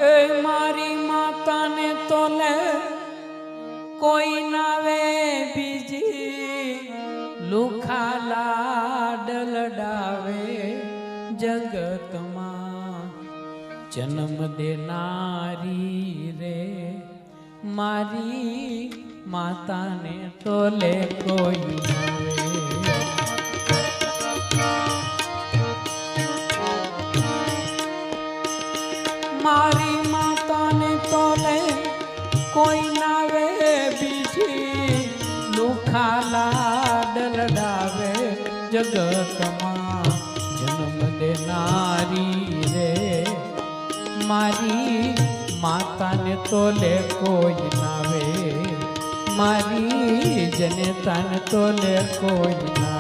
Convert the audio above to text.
એ મારી માતાને તોલે કોઈ નાવે બીજી લુખા લાડ લડાવે જગતમાં જન્મ દેનારી રે મારી માતાને તોલે કોઈ નાવે મારી માતાને તોલે કોઈ નાવે બીજી લુખા લાડ લડાવે જગતમાં જન્મ દેનારી રે મારી માતાને તોલે કોઈ નાવે મારી જનતાને તોલે કોઈ નાવે